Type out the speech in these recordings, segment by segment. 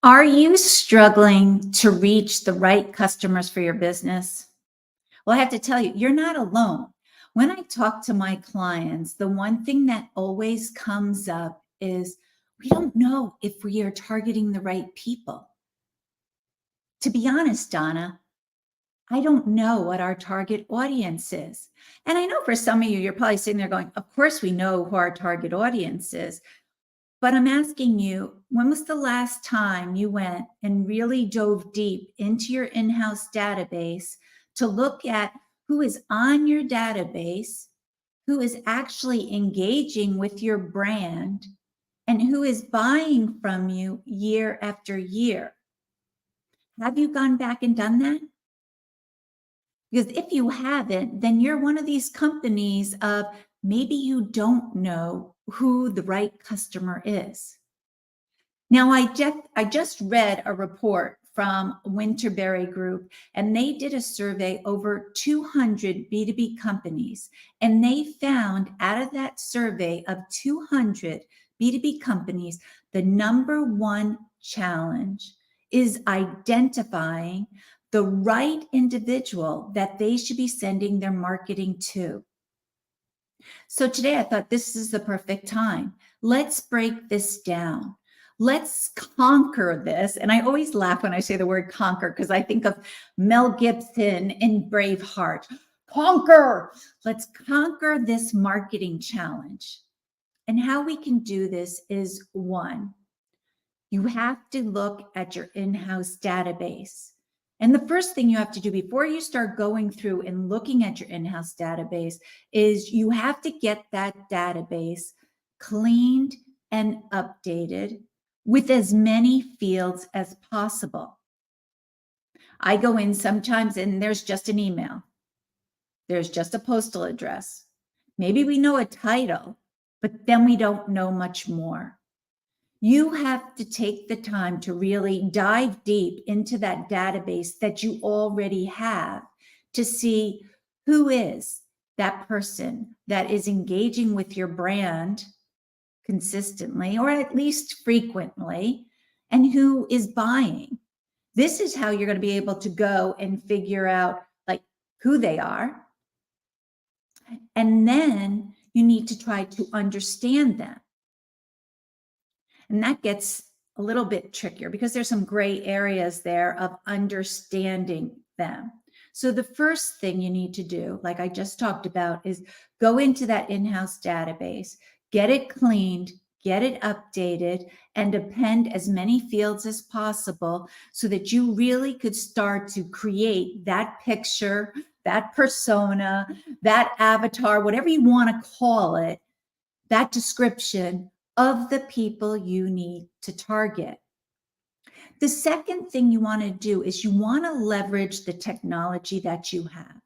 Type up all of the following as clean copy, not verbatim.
Are you struggling to reach the right customers for your business? Well, I have to tell you, you're not alone. When I talk to my clients, the one thing that always comes up is we don't know if we are targeting the right people. To be honest, Donna, I don't know what our target audience is. And I know for some of you, you're probably sitting there going, of course, we know who our target audience is. But I'm asking you, when was the last time you went and really dove deep into your in-house database to look at who is on your database, who is actually engaging with your brand, and who is buying from you year after year? Have you gone back and done that? Because if you haven't, then you're one of these companies of maybe you don't know who the right customer is. Now, I just read a report from Winterberry Group, and they did a survey over 200 B2B companies, and they found out of that survey of 200 B2B companies, the number one challenge is identifying the right individual that they should be sending their marketing to. So today I thought this is the perfect time. Let's break this down. Let's conquer this. And I always laugh when I say the word conquer because I think of Mel Gibson in Braveheart. Conquer. Let's conquer this marketing challenge. And how we can do this is one, you have to look at your in-house database. And the first thing you have to do before you start going through and looking at your in-house database is you have to get that database cleaned and updated with as many fields as possible. I go in sometimes and there's just an email. There's just a postal address. Maybe we know a title, but then we don't know much more. You have to take the time to really dive deep into that database that you already have to see who is that person that is engaging with your brand consistently or at least frequently and who is buying. This is how you're going to be able to go and figure out like who they are. And then you need to try to understand them. And that gets a little bit trickier because there's some gray areas there of understanding them. So the first thing you need to do, like I just talked about, is go into that in-house database, get it cleaned, get it updated, and append as many fields as possible so that you really could start to create that picture, that persona, that avatar, whatever you want to call it, that description of the people you need to target. The second thing you want to do is you want to leverage the technology that you have.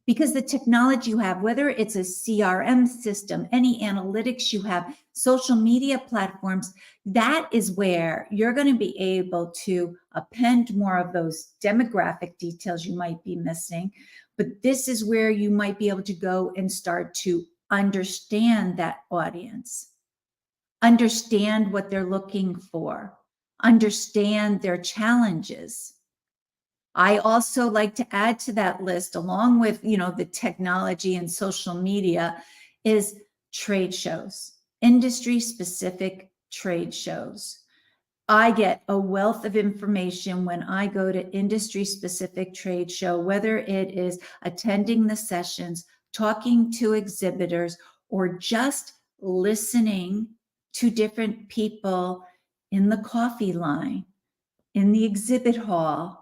Because the technology you have, whether it's a CRM system, any analytics you have, social media platforms, that is where you're going to be able to append more of those demographic details you might be missing. But this is where you might be able to go and start to understand that audience, understand what they're looking for, understand their challenges. I also like to add to that list, along with, the technology and social media, is trade shows, industry specific trade shows. I get a wealth of information when I go to industry specific trade show, whether it is attending the sessions, talking to exhibitors, or just listening to different people in the coffee line, in the exhibit hall,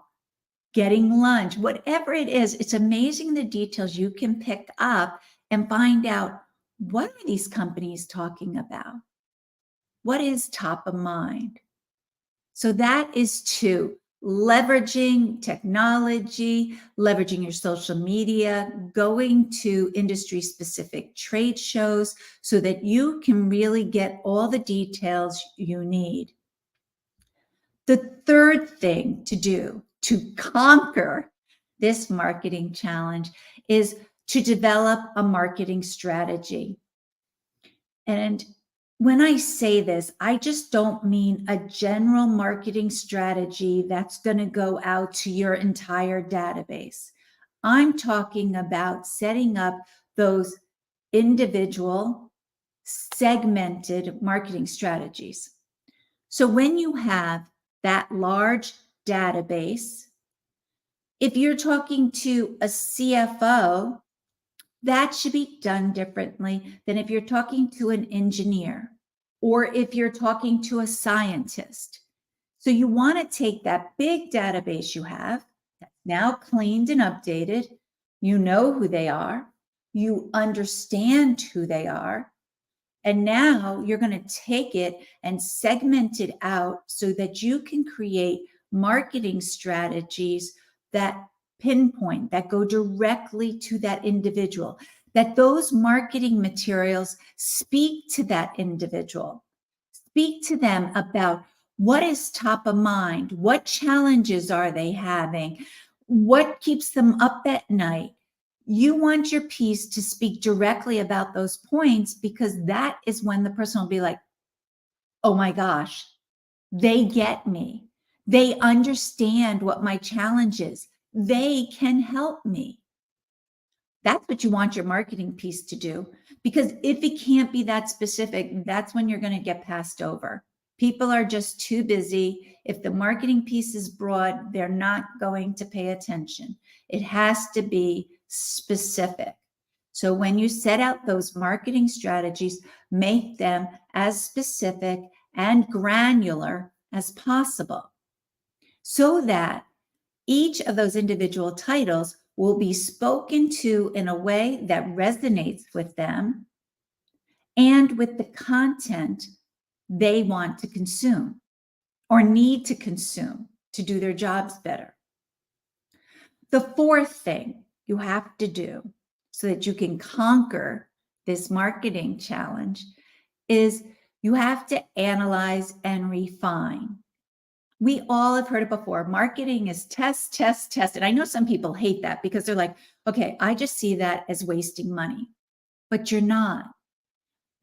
getting lunch, whatever it is. It's amazing the details you can pick up and find out, what are these companies talking about? What is top of mind? So that is two, leveraging technology, leveraging your social media, going to industry specific trade shows so that you can really get all the details you need. The third thing to do to conquer this marketing challenge is to develop a marketing strategy. And When I say this, I just don't mean a general marketing strategy that's going to go out to your entire database. I'm talking about setting up those individual segmented marketing strategies. So when you have that large database, if you're talking to a CFO, that should be done differently than if you're talking to an engineer or if you're talking to a scientist. So you want to take that big database you have, that's now cleaned and updated. You know who they are. You understand who they are. And now you're going to take it and segment it out so that you can create marketing strategies that pinpoint, that go directly to that individual, that those marketing materials speak to that individual, speak to them about what is top of mind, what challenges are they having, what keeps them up at night. You want your piece to speak directly about those points because that is when the person will be like, oh my gosh, they get me. They understand what my challenge is. They can help me. That's what you want your marketing piece to do. Because if it can't be that specific, that's when you're going to get passed over. People are just too busy. If the marketing piece is broad, they're not going to pay attention. It has to be specific. So when you set out those marketing strategies, make them as specific and granular as possible so that each of those individual titles will be spoken to in a way that resonates with them and with the content they want to consume or need to consume to do their jobs better. The fourth thing you have to do so that you can conquer this marketing challenge is you have to analyze and refine. We all have heard it before. Marketing is test, test, test. And I know some people hate that because they're like, okay, I just see that as wasting money. But you're not.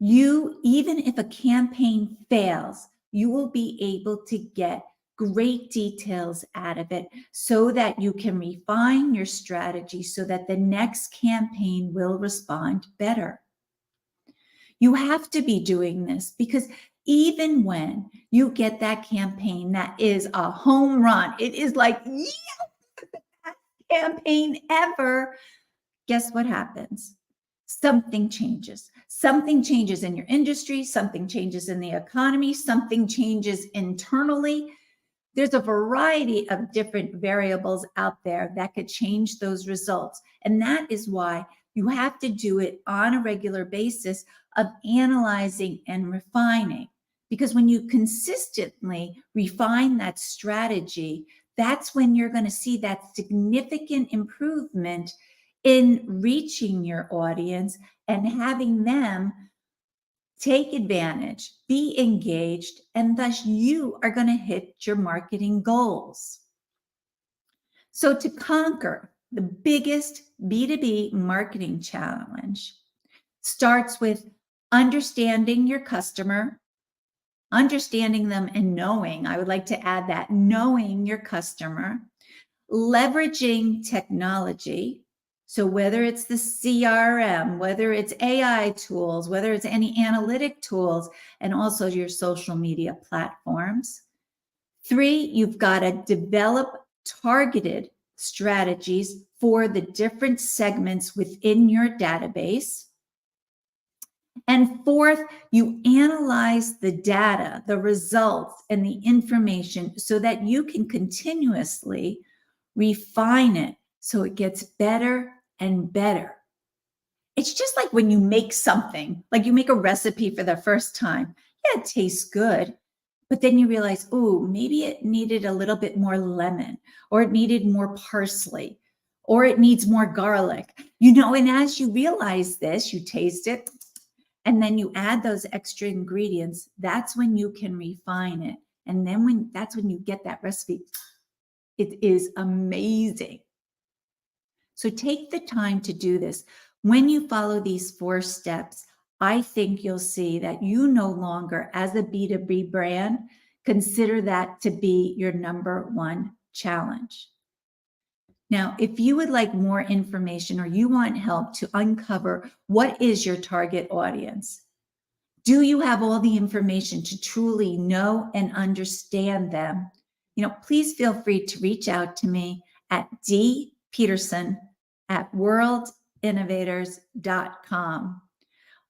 You, even if a campaign fails, you will be able to get great details out of it so that you can refine your strategy so that the next campaign will respond better. You have to be doing this because even when you get that campaign that is a home run, it is like, yes, best campaign ever. Guess what happens? Something changes. Something changes in your industry. Something changes in the economy. Something changes internally. There's a variety of different variables out there that could change those results. And that is why you have to do it on a regular basis of analyzing and refining. Because when you consistently refine that strategy, that's when you're going to see that significant improvement in reaching your audience and having them take advantage, be engaged, and thus you are going to hit your marketing goals. So to conquer the biggest B2B marketing challenge starts with understanding your customer, understanding them and knowing, I would like to add that, knowing your customer, leveraging technology. So whether it's the CRM, whether it's AI tools, whether it's any analytic tools, and also your social media platforms. 3, you've got to develop targeted strategies for the different segments within your database. And 4th, you analyze the data, the results, and the information so that you can continuously refine it so it gets better and better. It's just like when you make something, like you make a recipe for the first time. Yeah, it tastes good, but then you realize, oh, maybe it needed a little bit more lemon, or it needed more parsley, or it needs more garlic. And as you realize this, you taste it, and then you add those extra ingredients. That's when you can refine it. And then that's when you get that recipe. It is amazing. So take the time to do this. When you follow these 4 steps, I think you'll see that you no longer, as a B2B brand, consider that to be your number one challenge. Now, if you would like more information or you want help to uncover what is your target audience, do you have all the information to truly know and understand them? Please feel free to reach out to me at dpeterson@worldinnovators.com.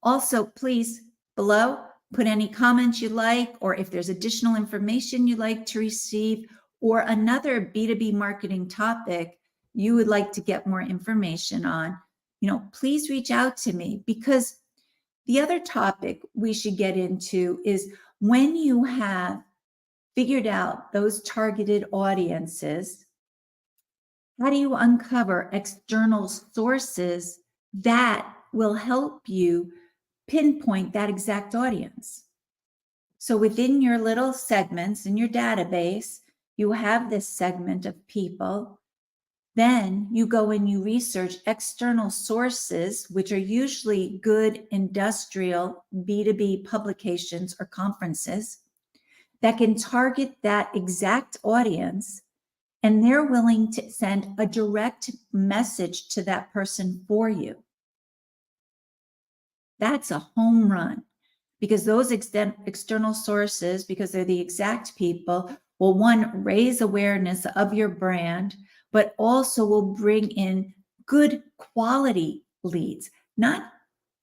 Also, please below put any comments you like, or if there's additional information you'd like to receive, or another B2B marketing topic you would like to get more information on, please reach out to me, because the other topic we should get into is when you have figured out those targeted audiences, how do you uncover external sources that will help you pinpoint that exact audience? So within your little segments in your database, you have this segment of people. Then you go and you research external sources, which are usually good industrial B2B publications or conferences that can target that exact audience, and they're willing to send a direct message to that person for you. That's a home run, because those external sources, because they're the exact people, will, one, raise awareness of your brand, but also will bring in good quality leads, not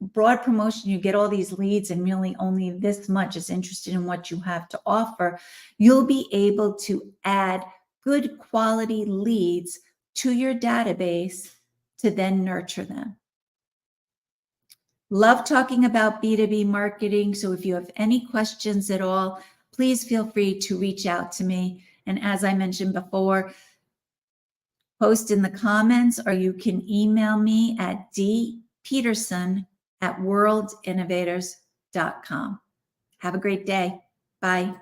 broad promotion. You get all these leads and really only this much is interested in what you have to offer. You'll be able to add good quality leads to your database to then nurture them. Love talking about B2B marketing. So if you have any questions at all, please feel free to reach out to me. And as I mentioned before, post in the comments, or you can email me at dpeterson@worldinnovators.com. Have a great day. Bye.